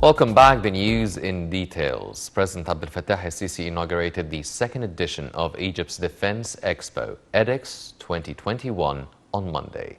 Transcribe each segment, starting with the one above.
Welcome back. The news in details. President Abdel Fattah el-Sisi inaugurated the second edition of Egypt's Defense Expo, EDEX 2021, on Monday.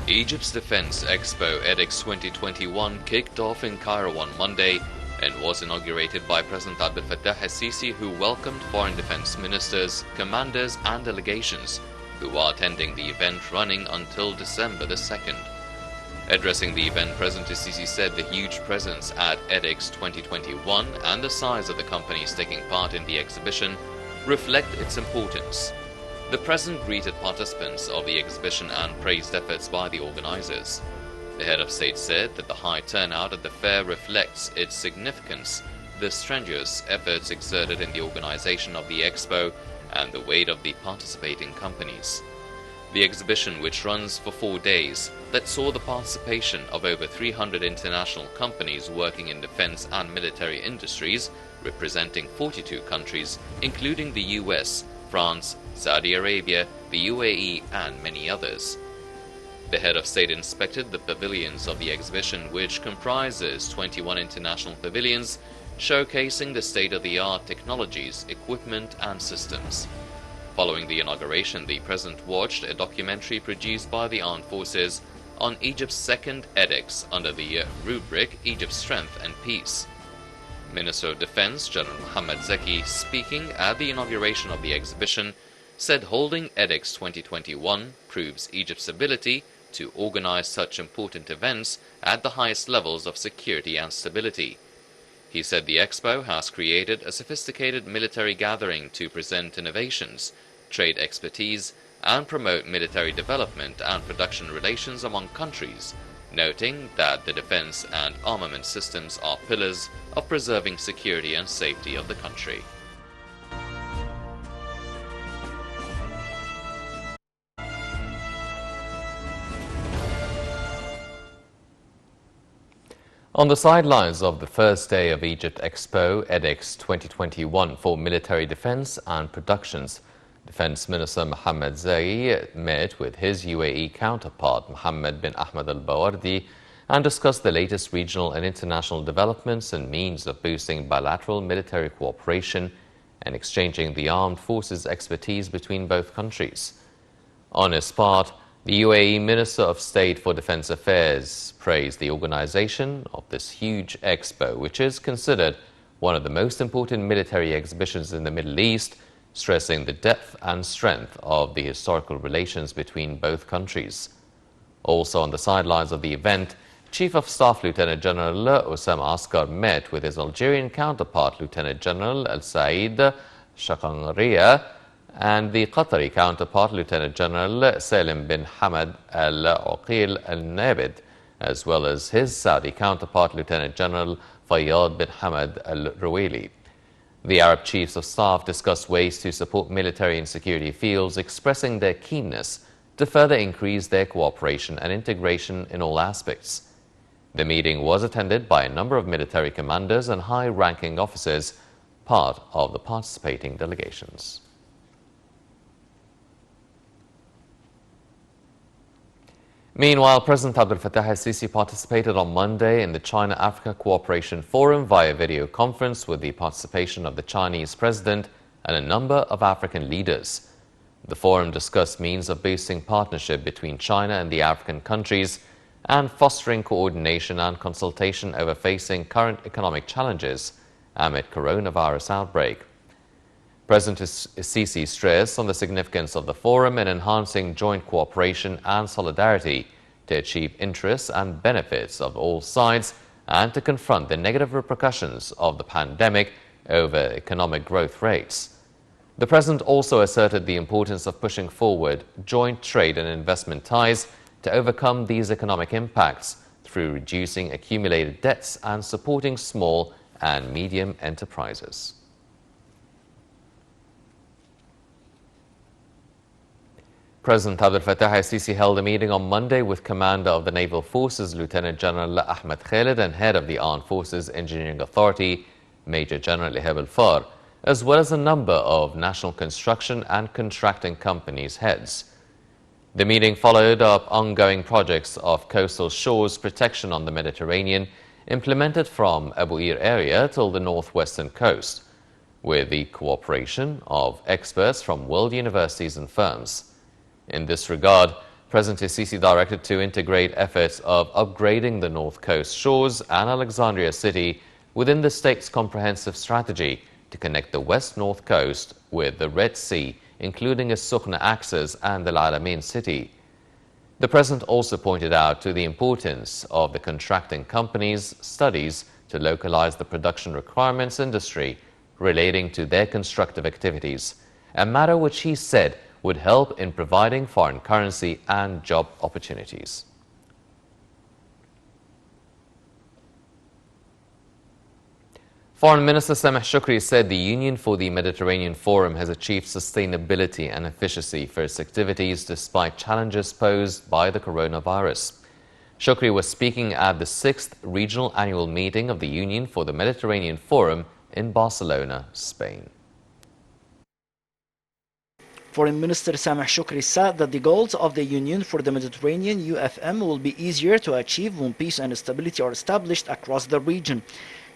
Egypt's Defense Expo, EDEX 2021, kicked off in Cairo on Monday and was inaugurated by President Abdel Fattah el-Sisi, who welcomed foreign defense ministers, commanders and delegations who are attending the event running until December the 2nd. Addressing the event, President el-Sisi said the huge presence at EDEX 2021 and the size of the companies taking part in the exhibition reflect its importance. The President greeted participants of the exhibition and praised efforts by the organizers. The head of state said that the high turnout at the fair reflects its significance, the strenuous efforts exerted in the organization of the expo, and the weight of the participating companies. The exhibition, which runs for 4 days, that saw the participation of over 300 international companies working in defense and military industries, representing 42 countries, including the US, France, Saudi Arabia, the UAE, and many others. The head of state inspected the pavilions of the exhibition, which comprises 21 international pavilions, showcasing the state-of-the-art technologies, equipment, and systems. Following the inauguration, the President watched a documentary produced by the Armed Forces on Egypt's second EDEX under the rubric Egypt's Strength and Peace. Minister of Defense General Mohammed Zaki, speaking at the inauguration of the exhibition, said holding EDEX 2021 proves Egypt's ability to organize such important events at the highest levels of security and stability. He said the expo has created a sophisticated military gathering to present innovations, trade expertise, and promote military development and production relations among countries, noting that the defense and armament systems are pillars of preserving security and safety of the country. On the sidelines of the first day of Egypt Expo, EDEX 2021 for military defense and productions, Defense Minister Mohammed Zaki met with his UAE counterpart Mohammed bin Ahmed al-Bawardi and discussed the latest regional and international developments and means of boosting bilateral military cooperation and exchanging the armed forces expertise between both countries. On his part, the UAE Minister of State for Defense Affairs praised the organization of this huge expo, which is considered one of the most important military exhibitions in the Middle East, stressing the depth and strength of the historical relations between both countries. Also on the sidelines of the event, Chief of Staff Lieutenant General Osama Askar met with his Algerian counterpart Lieutenant General Al-Said Shaqanriya and the Qatari counterpart Lieutenant General Salim bin Hamad Al-Uqil Al-Nabid, as well as his Saudi counterpart Lieutenant General Fayyad bin Hamad Al-Ruwaili. The Arab chiefs of staff discussed ways to support military and security fields, expressing their keenness to further increase their cooperation and integration in all aspects. The meeting was attended by a number of military commanders and high-ranking officers, part of the participating delegations. Meanwhile, President Abdel Fattah el-Sisi participated on Monday in the China-Africa Cooperation Forum via video conference with the participation of the Chinese president and a number of African leaders. The forum discussed means of boosting partnership between China and the African countries and fostering coordination and consultation over facing current economic challenges amid coronavirus outbreak. President el-Sisi stressed on the significance of the forum in enhancing joint cooperation and solidarity to achieve interests and benefits of all sides and to confront the negative repercussions of the pandemic over economic growth rates. The President also asserted the importance of pushing forward joint trade and investment ties to overcome these economic impacts through reducing accumulated debts and supporting small and medium enterprises. President Abdel Fattah el-Sisi held a meeting on Monday with Commander of the Naval Forces Lieutenant General Ahmed Khalid and Head of the Armed Forces Engineering Authority Major General Ihab al-Far, as well as a number of national construction and contracting companies' heads. The meeting followed up ongoing projects of coastal shores protection on the Mediterranean, implemented from Abu Qir area till the northwestern coast, with the cooperation of experts from world universities and firms. In this regard, President Sisi directed to integrate efforts of upgrading the North Coast shores and Alexandria City within the state's comprehensive strategy to connect the west-north coast with the Red Sea, including a Sukhna access and the Al Alamein city. The President also pointed out to the importance of the contracting companies' studies to localize the production requirements industry relating to their constructive activities, a matter which he said would help in providing foreign currency and job opportunities. Foreign Minister Sameh Shukri said the Union for the Mediterranean Forum has achieved sustainability and efficiency for its activities despite challenges posed by the coronavirus. Shukri was speaking at the 6th Regional Annual Meeting of the Union for the Mediterranean Forum in Barcelona, Spain. Foreign Minister Sameh Shukri said that the goals of the Union for the Mediterranean UFM will be easier to achieve when peace and stability are established across the region.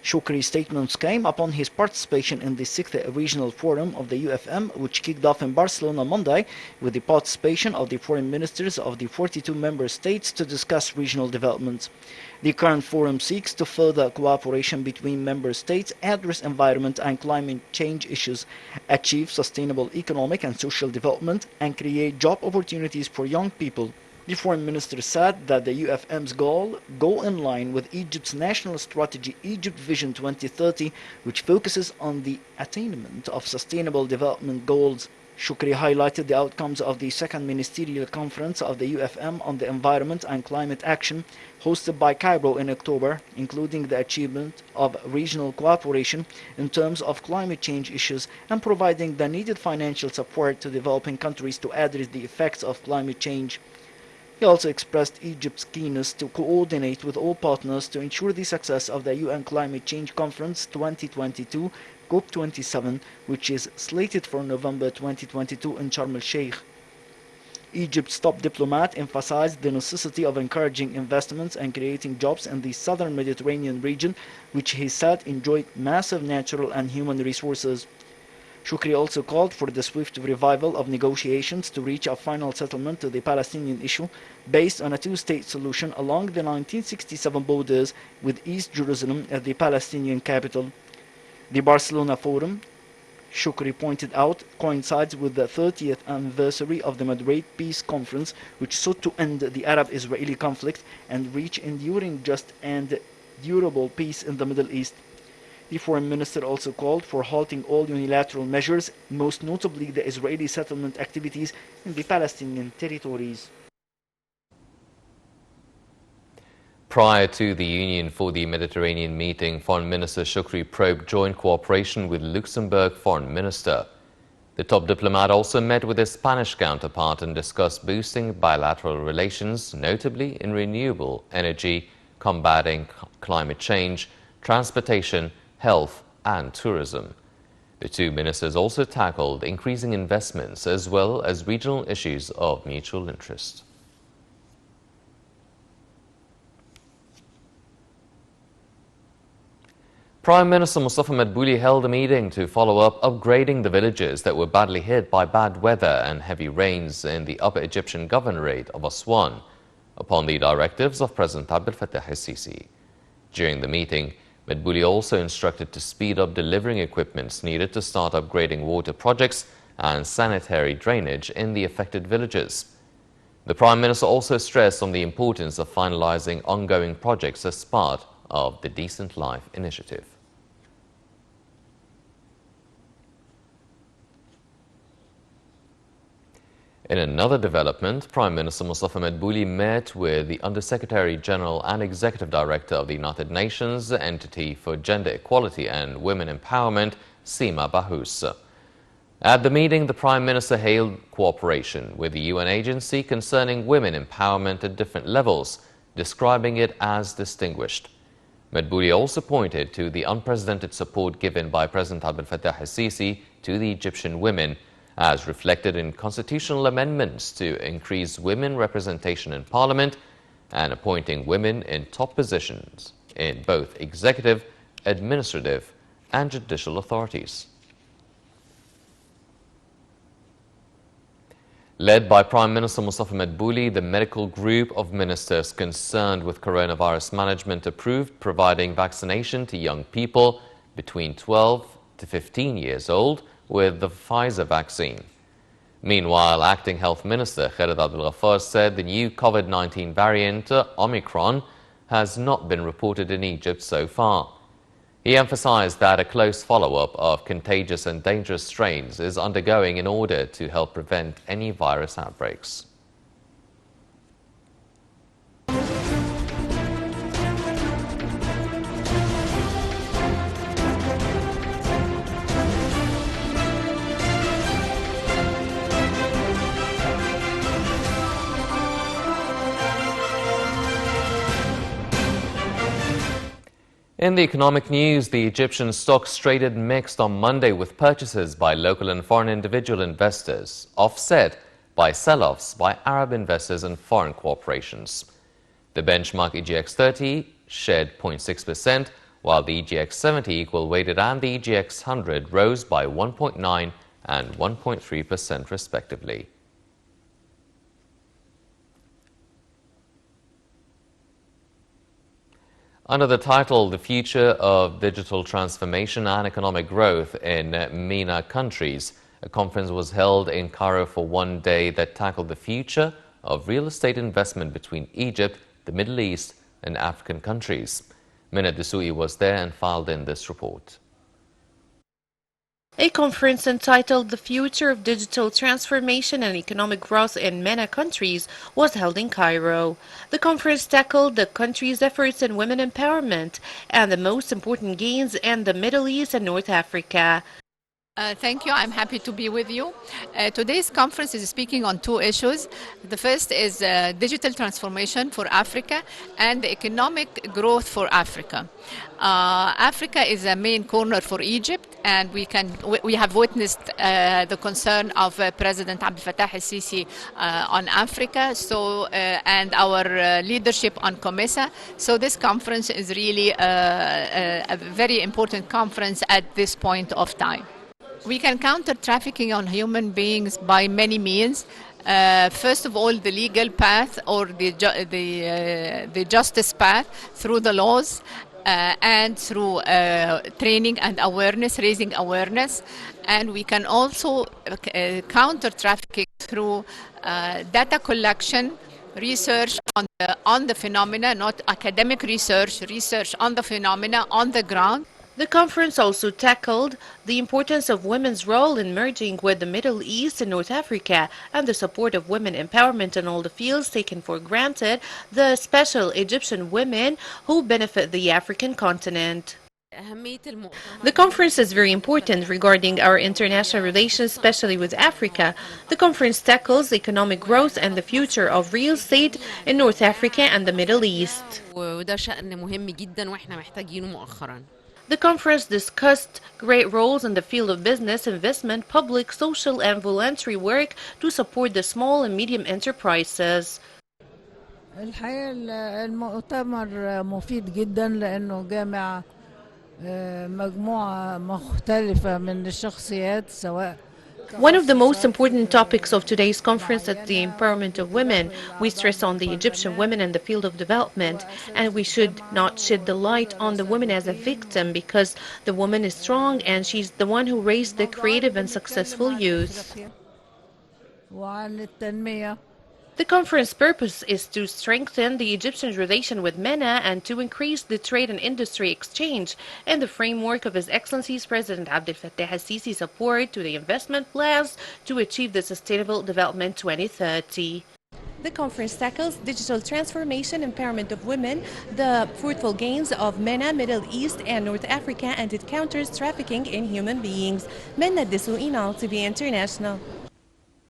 Shukri's statements came upon his participation in the 6th Regional Forum of the UFM, which kicked off in Barcelona Monday with the participation of the foreign ministers of the 42 member states to discuss regional development. The current forum seeks to further cooperation between member states, address environment and climate change issues, achieve sustainable economic and social development, and create job opportunities for young people. The foreign minister said that the UFM's goals go in line with Egypt's national strategy Egypt Vision 2030, which focuses on the attainment of sustainable development goals. Shukri highlighted the outcomes of the second ministerial conference of the UFM on the environment and climate action, hosted by Cairo in October, including the achievement of regional cooperation in terms of climate change issues and providing the needed financial support to developing countries to address the effects of climate change. He also expressed Egypt's keenness to coordinate with all partners to ensure the success of the UN Climate Change Conference 2022 COP27, which is slated for November 2022 in Sharm el-Sheikh. Egypt's top diplomat emphasized the necessity of encouraging investments and creating jobs in the southern Mediterranean region, which he said enjoyed massive natural and human resources. Shukri also called for the swift revival of negotiations to reach a final settlement to the Palestinian issue based on a two-state solution along the 1967 borders with East Jerusalem as the Palestinian capital. The Barcelona Forum, Shukri pointed out, coincides with the 30th anniversary of the Madrid Peace Conference, which sought to end the Arab-Israeli conflict and reach enduring, just and durable peace in the Middle East. The foreign minister also called for halting all unilateral measures, most notably the Israeli settlement activities in the Palestinian territories. Prior to the Union for the Mediterranean meeting, Foreign Minister Shukri probed joint cooperation with Luxembourg Foreign Minister. The top diplomat also met with his Spanish counterpart and discussed boosting bilateral relations, notably in renewable energy, combating climate change, transportation, health and tourism. The two ministers also tackled increasing investments as well as regional issues of mutual interest. Prime Minister Mustafa Madbouli held a meeting to follow up upgrading the villages that were badly hit by bad weather and heavy rains in the Upper Egyptian Governorate of Aswan, upon the directives of President Abdel Fattah el-Sisi. During the meeting, Madbouli also instructed to speed up delivering equipments needed to start upgrading water projects and sanitary drainage in the affected villages. The Prime Minister also stressed on the importance of finalizing ongoing projects as part of the Decent Life initiative. In another development, Prime Minister Mustafa Madbouli met with the Undersecretary General and Executive Director of the United Nations Entity for Gender Equality and Women Empowerment, Sima Bahous. At the meeting, the Prime Minister hailed cooperation with the UN agency concerning women empowerment at different levels, describing it as distinguished. Madbouli also pointed to the unprecedented support given by President Abdel Fattah el-Sisi to the Egyptian women as reflected in constitutional amendments to increase women representation in parliament and appointing women in top positions in both executive, administrative, and judicial authorities. Led by Prime Minister Mustafa Madbouli, the medical group of ministers concerned with coronavirus management approved providing vaccination to young people between 12 to 15 years old with the Pfizer vaccine. Meanwhile, Acting Health Minister Khaled Abdel Ghaffar said the new COVID-19 variant, Omicron, has not been reported in Egypt so far. He emphasized that a close follow-up of contagious and dangerous strains is undergoing in order to help prevent any virus outbreaks. In the economic news, the Egyptian stocks traded mixed on Monday with purchases by local and foreign individual investors, offset by sell-offs by Arab investors and foreign corporations. The benchmark EGX 30 shed 0.6%, while the EGX 70 equal weighted and the EGX 100 rose by 1.9 and 1.3% respectively. Under the title, The Future of Digital Transformation and Economic Growth in MENA Countries, a conference was held in Cairo for one day that tackled the future of real estate investment between Egypt, the Middle East, and African countries. Minna Dessouky was there and filed in this report. A conference entitled The Future of Digital Transformation and Economic Growth in MENA Countries was held in Cairo. The conference tackled the country's efforts in women empowerment and the most important gains in the Middle East and North Africa. Thank you. I'm happy to be with you. Today's conference is speaking on two issues. The first is digital transformation for Africa and economic growth for Africa. Africa is a main corner for Egypt, and we have witnessed the concern of President Abdel Fattah el-Sisi on Africa, and our leadership on COMESA. So this conference is really a very important conference at this point of time. We can counter trafficking on human beings by many means. First of all, the legal path or the justice path through the laws and through training and awareness, raising awareness. And we can also counter trafficking through data collection, research on the phenomena, not academic research on the phenomena on the ground. The conference also tackled the importance of women's role in merging with the Middle East and North Africa and the support of women empowerment in all the fields taken for granted, the special Egyptian women who benefit the African continent. The conference is very important regarding our international relations, especially with Africa. The conference tackles economic growth and the future of real estate in North Africa and the Middle East. The conference discussed great roles in the field of business, investment, public, social, and voluntary work to support the small and medium enterprises. الحقيقة المؤتمر مفيد جدا لأنه جامع مجموعة مختلفة من الشخصيات سواء One of the most important topics of today's conference is the empowerment of women. We stress on the Egyptian women in the field of development, and we should not shed the light on the woman as a victim because the woman is strong and she's the one who raised the creative and successful youth. The conference purpose is to strengthen the Egyptian relation with MENA and to increase the trade and industry exchange in the framework of His Excellency's President Abdel Fattah el-Sisi's support to the investment plans to achieve the Sustainable Development 2030. The conference tackles digital transformation, empowerment of women, the fruitful gains of MENA, Middle East, and North Africa, and it counters trafficking in human beings. Minna Dessouky, TV International.